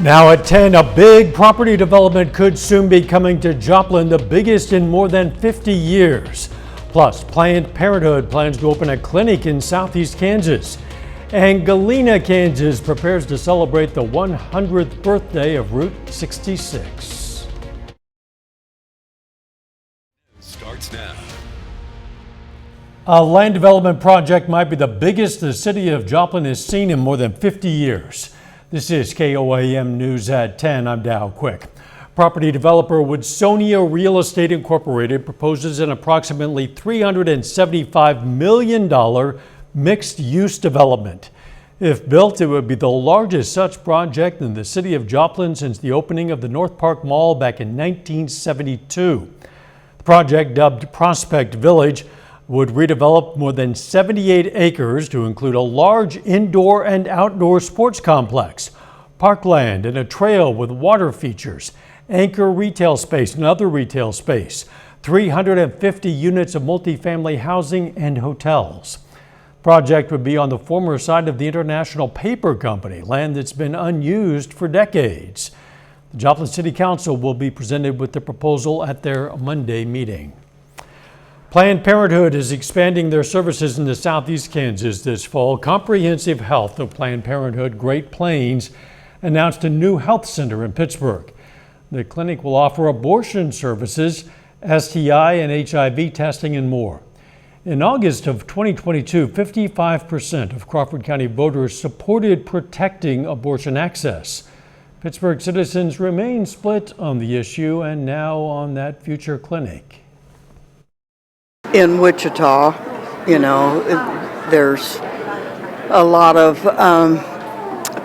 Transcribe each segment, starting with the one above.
Now at 10, a big property development could soon be coming to Joplin, the biggest in more than 50 years. Plus, Planned Parenthood plans to open a clinic in southeast Kansas. And Galena, Kansas prepares to celebrate the 100th birthday of Route 66. Starts now. A land development project might be the biggest the city of Joplin has seen in more than 50 years. This is KOAM News at 10. I'm Dow Quick. Property developer Woodsonia Real Estate Incorporated proposes an approximately $375 million mixed-use development. If built, it would be the largest such project in the city of Joplin since the opening of the North Park Mall back in 1972. The project, dubbed Prospect Village, would redevelop more than 78 acres to include a large indoor and outdoor sports complex, parkland, and a trail with water features, anchor retail space and other retail space, 350 units of multifamily housing and hotels. The project would be on the former site of the International Paper Company, land that's been unused for decades. The Joplin City Council will be presented with the proposal at their Monday meeting. Planned Parenthood is expanding their services into southeast Kansas this fall. Comprehensive Health of Planned Parenthood Great Plains announced a new health center in Pittsburgh. The clinic will offer abortion services, STI and HIV testing, and more. In August of 2022, 55% of Crawford County voters supported protecting abortion access. Pittsburgh citizens remain split on the issue and now on that future clinic. In Wichita, there's a lot of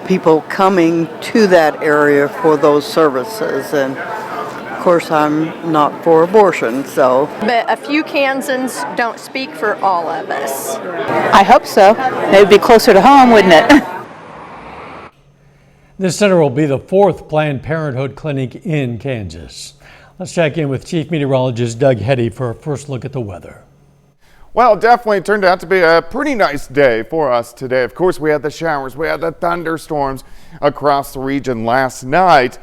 people coming to that area for those services, and of course I'm not for abortion, so. But a few Kansans don't speak for all of us. I hope so. It would be closer to home, wouldn't it? This center will be the fourth Planned Parenthood clinic in Kansas. Let's check in with Chief Meteorologist Doug Heddy for a first look at the weather. Well, it definitely turned out to be a pretty nice day for us today. Of course, we had the showers, we had the thunderstorms across the region last night,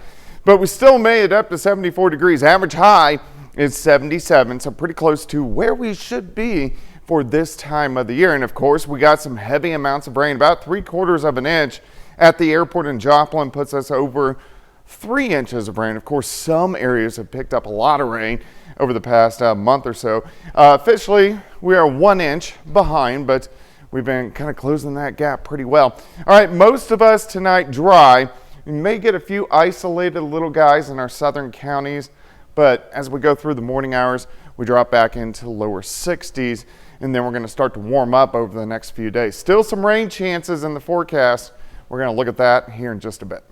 but we still made it up to 74 degrees. Average high is 77, so pretty close to where we should be for this time of the year. And of course, we got some heavy amounts of rain, about 3/4 of an inch at the airport in Joplin, puts us over 3 inches of rain. Of course, some areas have picked up a lot of rain over the past month or so. Officially, we are 1 inch behind, but we've been kind of closing that gap pretty well. All right, most of us tonight dry. We may get a few isolated little guys in our southern counties, but as we go through the morning hours, we drop back into the lower 60s, and then we're going to start to warm up over the next few days. Still some rain chances in the forecast. We're going to look at that here in just a bit.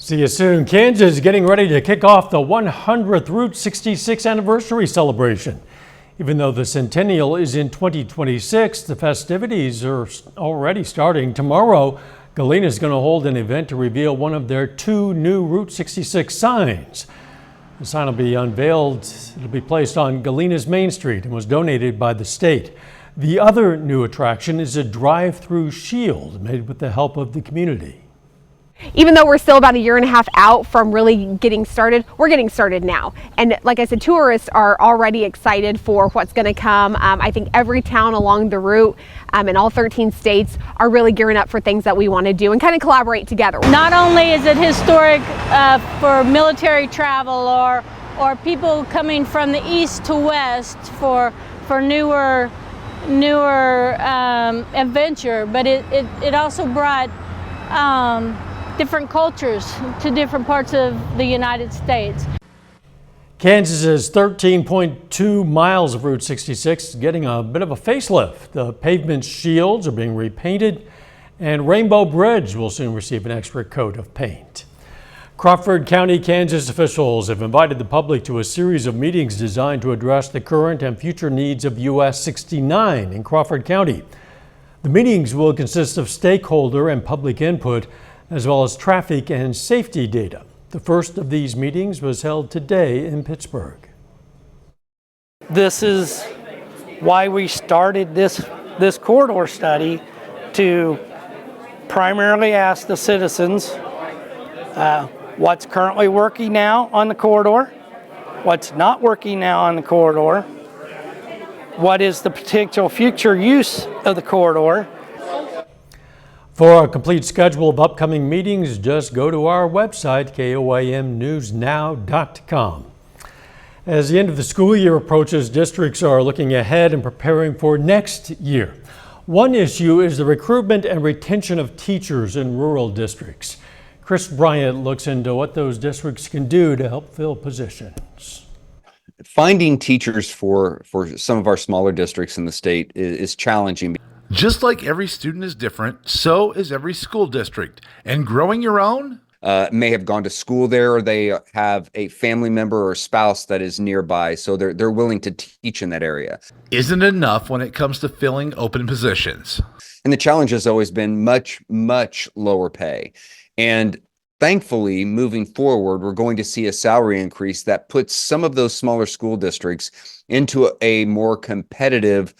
See you soon. Kansas is getting ready to kick off the 100th Route 66 anniversary celebration. Even though the centennial is in 2026, the festivities are already starting. Tomorrow, Galena is going to hold an event to reveal one of their 2 new Route 66 signs. The sign will be unveiled. It'll be placed on Galena's Main Street and was donated by the state. The other new attraction is a drive-through shield made with the help of the community. Even though we're still about a year and a half out from really getting started, we're getting started now. And like I said, tourists are already excited for what's going to come. I think every town along the route in all 13 states are really gearing up for things that we want to do and kind of collaborate together. Not only is it historic for military travel or people coming from the east to west for newer adventure, but it also brought different cultures to different parts of the United States. Kansas's 13.2 miles of Route 66 is getting a bit of a facelift. The pavement shields are being repainted, and Rainbow Bridge will soon receive an extra coat of paint. Crawford County, Kansas officials have invited the public to a series of meetings designed to address the current and future needs of US 69 in Crawford County. The meetings will consist of stakeholder and public input, as well as traffic and safety data. The first of these meetings was held today in Pittsburgh. This is why we started this corridor study, to primarily ask the citizens what's currently working now on the corridor, what's not working now on the corridor, what is the potential future use of the corridor. For a complete schedule of upcoming meetings, just go to our website, koamnewsnow.com. As the end of the school year approaches, districts are looking ahead and preparing for next year. One issue is the recruitment and retention of teachers in rural districts. Chris Bryant looks into what those districts can do to help fill positions. Finding teachers for some of our smaller districts in the state is challenging. Just like every student is different, so is every school district. And growing your own? May have gone to school there, or they have a family member or spouse that is nearby, so they're willing to teach in that area. Isn't enough when it comes to filling open positions. And the challenge has always been much, much lower pay. And thankfully, moving forward, we're going to see a salary increase that puts some of those smaller school districts into a more competitive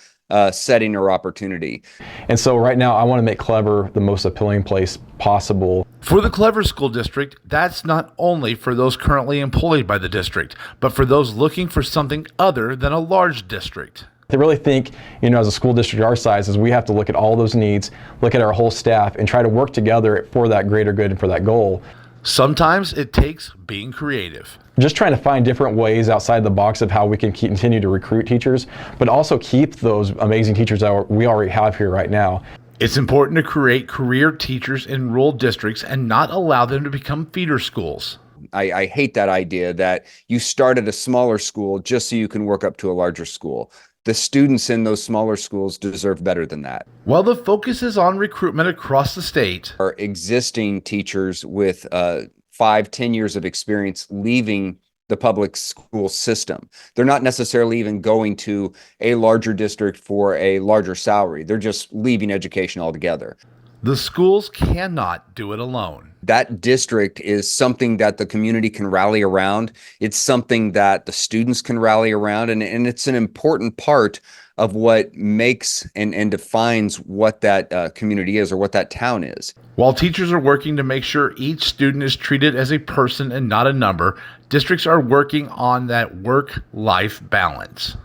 setting or opportunity. And so right now I want to make Clever the most appealing place possible. For the Clever School District, that's not only for those currently employed by the district, but for those looking for something other than a large district. I really think, as a school district our size, is we have to look at all those needs, look at our whole staff, and try to work together for that greater good and for that goal. Sometimes it takes being creative. Just trying to find different ways outside the box of how we can continue to recruit teachers, but also keep those amazing teachers that we already have here right now. It's important to create career teachers in rural districts and not allow them to become feeder schools. I hate that idea that you start at a smaller school just so you can work up to a larger school. The students in those smaller schools deserve better than that. While the focus is on recruitment across the state, our existing teachers with 5-10 years of experience leaving the public school system. They're not necessarily even going to a larger district for a larger salary. They're just leaving education altogether. The schools cannot do it alone. That district is something that the community can rally around. It's something that the students can rally around, and it's an important part of what makes and defines what that community is or what that town is. While teachers are working to make sure each student is treated as a person and not a number, districts are working on that work-life balance.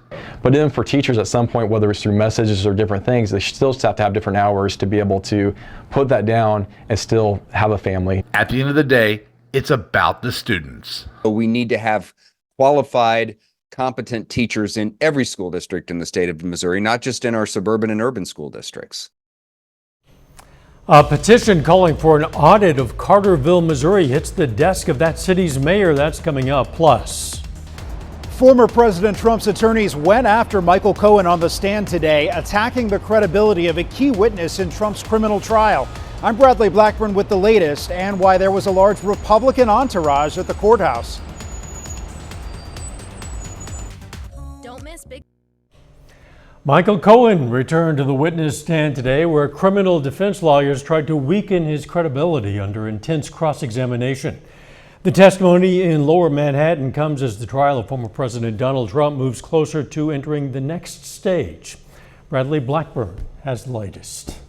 But then for teachers at some point, whether it's through messages or different things, they still have to have different hours to be able to put that down and still have a family. At the end of the day, it's about the students. So we need to have qualified, competent teachers in every school district in the state of Missouri, not just in our suburban and urban school districts. A petition calling for an audit of Carterville, Missouri hits the desk of that city's mayor. That's coming up. Plus, former President Trump's attorneys went after Michael Cohen on the stand today, attacking the credibility of a key witness in Trump's criminal trial. I'm Bradley Blackburn with the latest and why there was a large Republican entourage at the courthouse. Michael Cohen returned to the witness stand today, where criminal defense lawyers tried to weaken his credibility under intense cross-examination. The testimony in Lower Manhattan comes as the trial of former President Donald Trump moves closer to entering the next stage. Bradley Blackburn has the latest.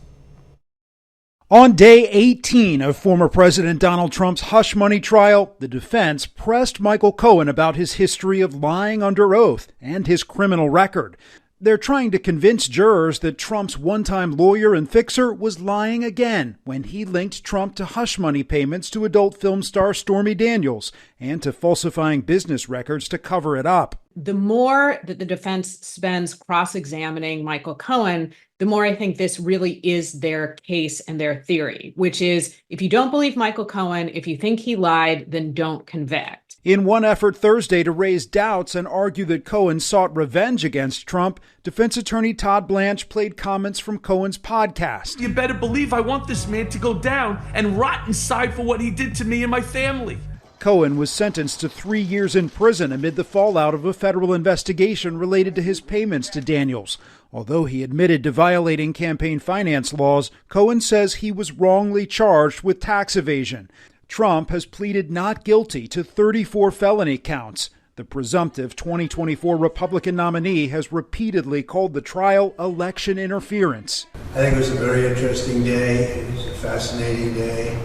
On day 18 of former President Donald Trump's hush money trial, the defense pressed Michael Cohen about his history of lying under oath and his criminal record. They're trying to convince jurors that Trump's one-time lawyer and fixer was lying again when he linked Trump to hush money payments to adult film star Stormy Daniels and to falsifying business records to cover it up. The more that the defense spends cross-examining Michael Cohen, the more I think this really is their case and their theory, which is if you don't believe Michael Cohen, if you think he lied, then don't convict. In one effort Thursday to raise doubts and argue that Cohen sought revenge against Trump, defense attorney Todd Blanche played comments from Cohen's podcast. You better believe I want this man to go down and rot inside for what he did to me and my family. Cohen was sentenced to 3 years in prison amid the fallout of a federal investigation related to his payments to Daniels. Although he admitted to violating campaign finance laws, Cohen says he was wrongly charged with tax evasion. Trump has pleaded not guilty to 34 felony counts. The presumptive 2024 Republican nominee has repeatedly called the trial election interference. I think it was a very interesting day. It was a fascinating day.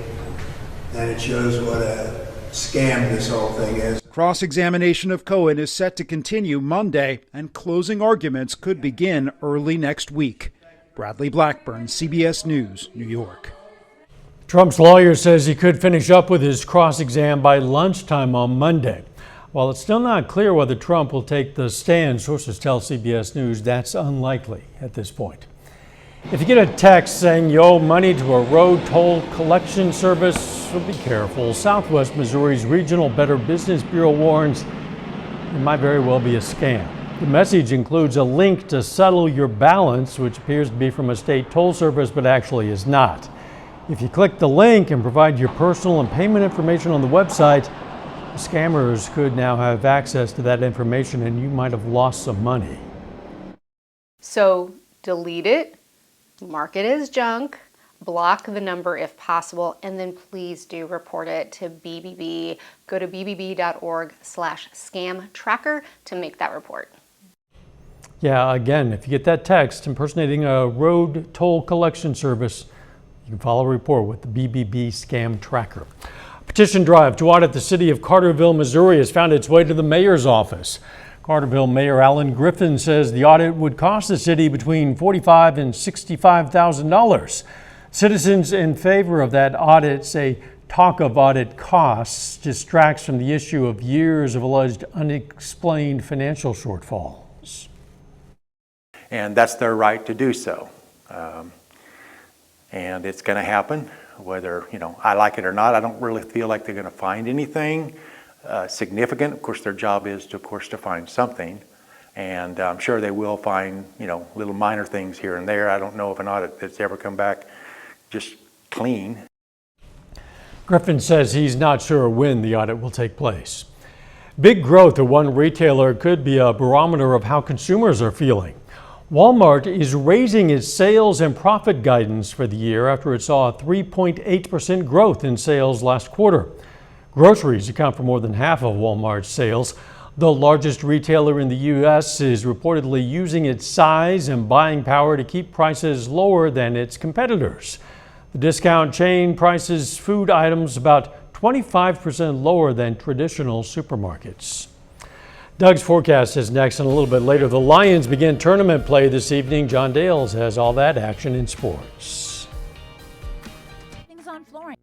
and it shows what a scam this whole thing is. Cross-examination of Cohen is set to continue Monday, and closing arguments could begin early next week. Bradley Blackburn, CBS News, New York. Trump's lawyer says he could finish up with his cross-exam by lunchtime on Monday. While it's still not clear whether Trump will take the stand, sources tell CBS News that's unlikely at this point. If you get a text saying you owe money to a road toll collection service, so be careful. Southwest Missouri's Regional Better Business Bureau warns it might very well be a scam. The message includes a link to settle your balance, which appears to be from a state toll service, but actually is not. If you click the link and provide your personal and payment information on the website, scammers could now have access to that information and you might have lost some money. So delete it. Mark it as junk, block the number if possible, and then please do report it to BBB. Go to bbb.org/scam tracker to make that report. Yeah, again, if you get that text impersonating a road toll collection service, you can file a report with the BBB scam tracker. A petition drive to audit the city of Carterville, Missouri has found its way to the mayor's office. Carterville Mayor Alan Griffin says the audit would cost the city between $45,000 and $65,000. Citizens in favor of that audit say talk of audit costs distracts from the issue of years of alleged unexplained financial shortfalls. And that's their right to do so. And it's going to happen, whether I like it or not. I don't really feel like they're going to find anything significant. Of course, their job is to find something, and I'm sure they will find little minor things here and there. I don't know of an audit that's ever come back just clean. Griffin says he's not sure when the audit will take place. Big growth at one retailer could be a barometer of how consumers are feeling. Walmart is raising its sales and profit guidance for the year after it saw a 3.8% growth in sales last quarter. Groceries account for more than half of Walmart's sales. The largest retailer in the U.S. is reportedly using its size and buying power to keep prices lower than its competitors. The discount chain prices food items about 25% lower than traditional supermarkets. Doug's forecast is next, and a little bit later, the Lions begin tournament play this evening. John Dales has all that action in sports. Things on flooring.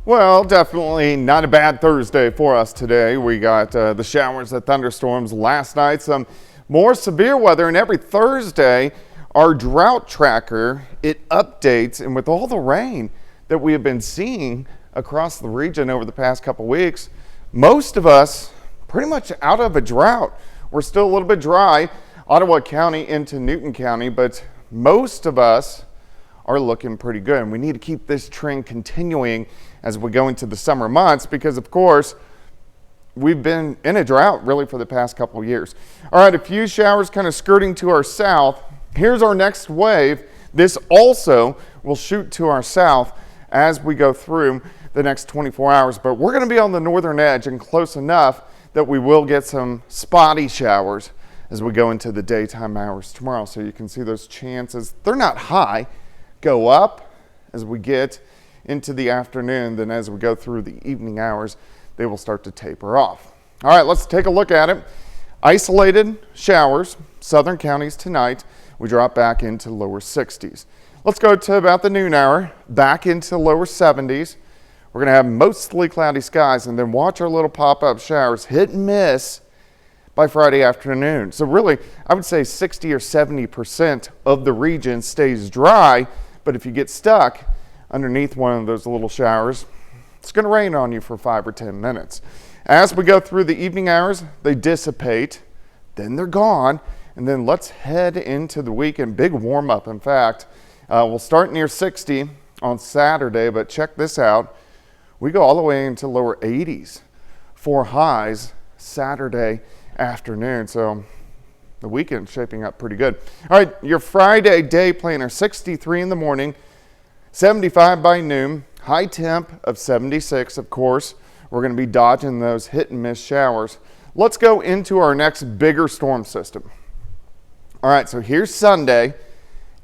Well, definitely not a bad Thursday for us today. We got the showers, the thunderstorms last night, some more severe weather, and every Thursday our drought tracker, it updates, and with all the rain that we have been seeing across the region over the past couple weeks, most of us pretty much out of a drought. We're still a little bit dry, Ottawa County into Newton County, but most of us are looking pretty good. And we need to keep this trend continuing as we go into the summer months because, of course, we've been in a drought really for the past couple of years. All right, a few showers kind of skirting to our south. Here's our next wave. This also will shoot to our south as we go through the next 24 hours, but we're going to be on the northern edge and close enough that we will get some spotty showers as we go into the daytime hours tomorrow. So you can see those chances, they're not high, go up as we get into the afternoon. Then as we go through the evening hours, they will start to taper off. All right, let's take a look at it. Isolated showers, southern counties tonight. We drop back into lower 60s. Let's go to about the noon hour, back into lower 70s. We're going to have mostly cloudy skies, and then watch our little pop-up showers hit and miss by Friday afternoon. So really, I would say 60 or 70% of the region stays dry, but if you get stuck underneath one of those little showers, it's going to rain on you for 5 or 10 minutes. As we go through the evening hours, they dissipate, then they're gone, and then let's head into the weekend. Big warm-up, in fact. We'll start near 60 on Saturday, but check this out. We go all the way into lower 80s for highs Saturday afternoon. So the weekend's shaping up pretty good. All right, your Friday day planner, 63 in the morning, 75 by noon, high temp of 76, of course. We're going to be dodging those hit and miss showers. Let's go into our next bigger storm system. All right, so here's Sunday.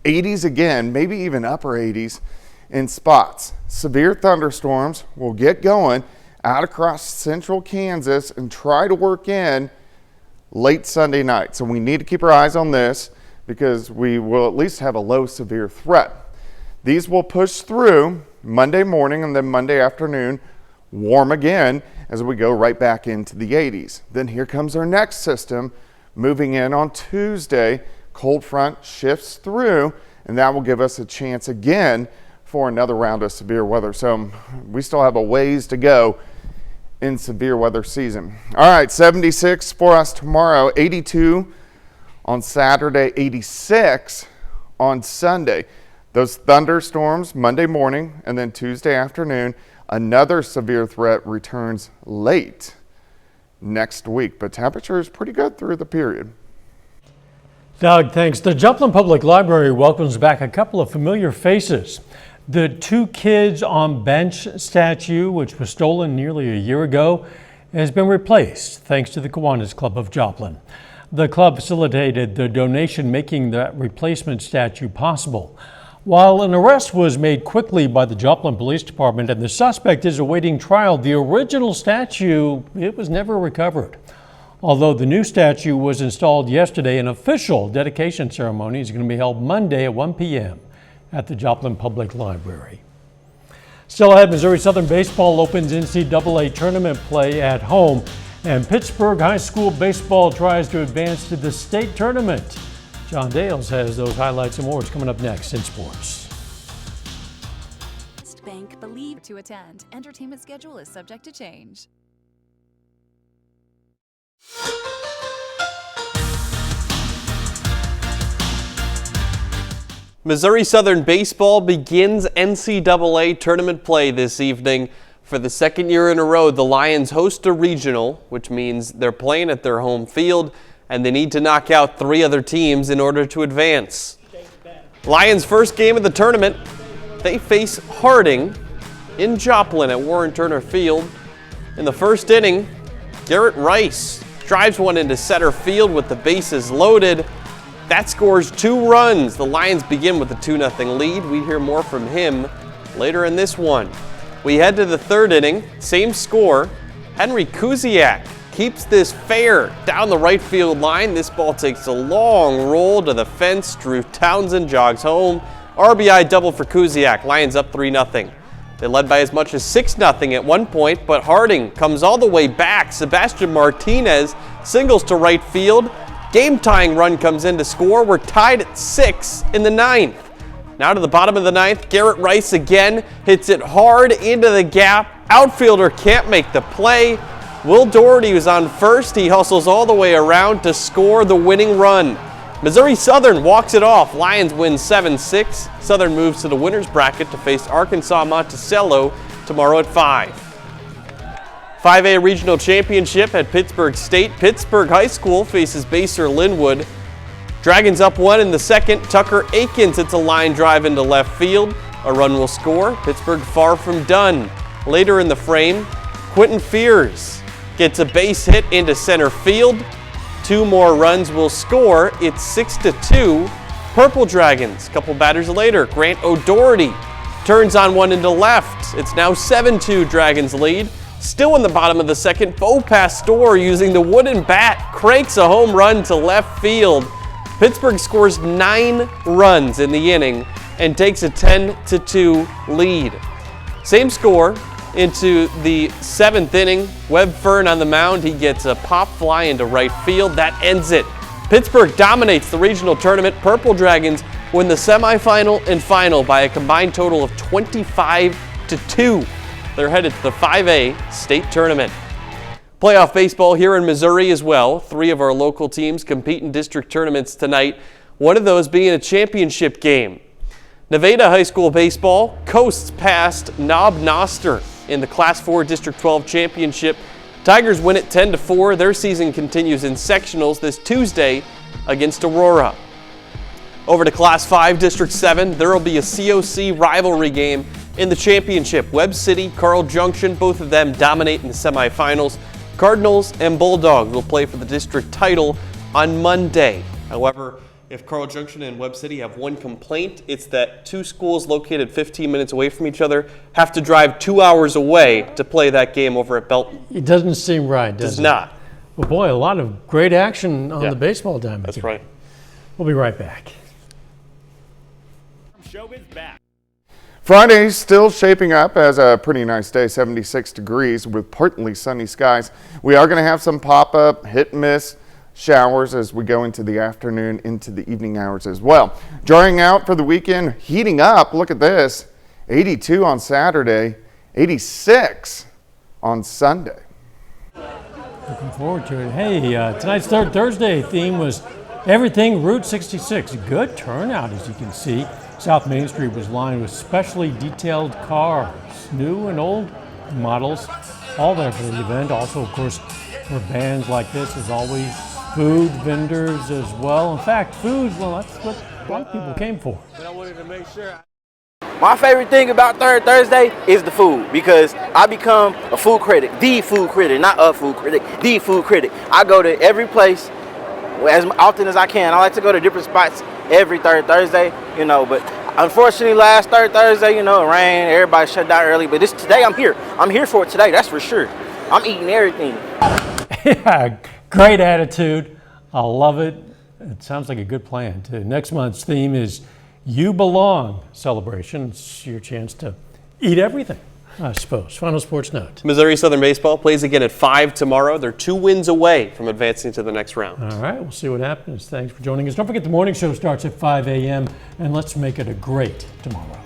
80s again, maybe even upper 80s in spots. Severe thunderstorms will get going out across central Kansas and try to work in late Sunday night. So we need to keep our eyes on this because we will at least have a low severe threat. These will push through Monday morning and then Monday afternoon, warm again as we go right back into the 80s. Then here comes our next system moving in on Tuesday. Cold front shifts through, and that will give us a chance again for another round of severe weather. So we still have a ways to go in severe weather season. All right, 76 for us tomorrow, 82 on Saturday, 86 on Sunday. Those thunderstorms Monday morning and then Tuesday afternoon. Another severe threat returns late next week, but temperature is pretty good through the period. Doug, thanks. The Joplin Public Library welcomes back a couple of familiar faces. The Two Kids on Bench statue, which was stolen nearly a year ago, has been replaced thanks to the Kiwanis Club of Joplin. The club facilitated the donation, making that replacement statue possible. While an arrest was made quickly by the Joplin Police Department and the suspect is awaiting trial, the original statue, it was never recovered. Although the new statue was installed yesterday, an official dedication ceremony is going to be held Monday at 1 p.m. at the Joplin Public Library. Still ahead, Missouri Southern Baseball opens NCAA tournament play at home, and Pittsburgh High School baseball tries to advance to the state tournament. John Dales has those highlights and more. It's coming up next in sports. Bank believed to attend. Entertainment schedule is subject to change. Missouri Southern Baseball begins NCAA tournament play this evening. For the second year in a row, the Lions host a regional, which means they're playing at their home field, and they need to knock out 3 other teams in order to advance. Lions' first game of the tournament, they face Harding in Joplin at Warren Turner Field. In the first inning, Garrett Rice drives one into center field with the bases loaded. That scores 2 runs. The Lions begin with a 2-0 lead. We hear more from him later in this one. We head to the third inning, same score. Henry Kuziak keeps this fair down the right field line. This ball takes a long roll to the fence. Drew Townsend jogs home. RBI double for Kuziak. Lions up 3-0. They led by as much as 6-0 at one point, but Harding comes all the way back. Sebastian Martinez singles to right field. Game-tying run comes in to score. We're tied at 6 in the 9th. Now to the bottom of the 9th, Garrett Rice again hits it hard into the gap. Outfielder can't make the play. Will Doherty was on first. He hustles all the way around to score the winning run. Missouri Southern walks it off. Lions win 7-6. Southern moves to the winner's bracket to face Arkansas Monticello tomorrow at 5. 5A Regional Championship at Pittsburgh State. Pittsburgh High School faces Baser Linwood. Dragons up 1 in the second. Tucker Aikens hits a line drive into left field. A run will score. Pittsburgh far from done. Later in the frame, Quentin Fears gets a base hit into center field. 2 more runs will score. It's 6-2. Purple Dragons. A couple batters later, Grant O'Doherty turns on one into left. It's now 7-2 Dragons lead. Still in the bottom of the second, Bo Pastor using the wooden bat cranks a home run to left field. Pittsburgh scores 9 runs in the inning and takes a 10-2 lead. Same score into the 7th inning. Webb Fern on the mound. He gets a pop fly into right field. That ends it. Pittsburgh dominates the regional tournament. Purple Dragons win the semifinal and final by a combined total of 25-2. They're headed to the 5A state tournament. Playoff baseball here in Missouri as well. 3 of our local teams compete in district tournaments tonight. One of those being a championship game. Nevada High School baseball coasts past Knob Noster in the Class 4 District 12 championship. Tigers win it 10-4. Their season continues in sectionals this Tuesday against Aurora. Over to Class 5 District 7, there will be a COC rivalry game in the championship. Webb City, Carl Junction, both of them dominate in the semifinals. Cardinals and Bulldogs will play for the district title on Monday. However, If Carl Junction and Webb City have one complaint, it's that two schools located 15 minutes away from each other have to drive 2 hours away to play that game over at Belton. It doesn't seem right, does it? Does not. Well, boy, a lot of great action on the baseball diamond. That's right. We'll be right back. Showbiz back. Friday's still shaping up as a pretty nice day, 76 degrees with partly sunny skies. We are going to have some pop-up, hit-and-miss showers as we go into the afternoon, into the evening hours as well. Drying out for the weekend, heating up. Look at this, 82 on Saturday, 86 on Sunday. Looking forward to it. Hey, tonight's Third Thursday theme was everything Route 66. Good turnout, as you can see. South Main Street was lined with specially detailed cars, new and old models, all there for the event. Also, of course, for bands like this, as always, food vendors as well. In fact, food, well, that's what a lot of people came for. But I wanted to make sure. My favorite thing about Third Thursday is the food, because I become a food critic, the food critic, not a food critic, the food critic. I go to every place as often as I can. I like to go to different spots every Third Thursday, you know, but unfortunately last Third Thursday, you know, it rained, everybody shut down early, but today I'm here. I'm here for it today, that's for sure. I'm eating everything. Yeah, great attitude. I love it. It sounds like a good plan, too. Next month's theme is You Belong celebration. It's your chance to eat everything, I suppose. Final sports note. Missouri Southern Baseball plays again at 5 tomorrow. They're 2 wins away from advancing to the next round. All right, we'll see what happens. Thanks for joining us. Don't forget the morning show starts at 5 a.m. and let's make it a great tomorrow.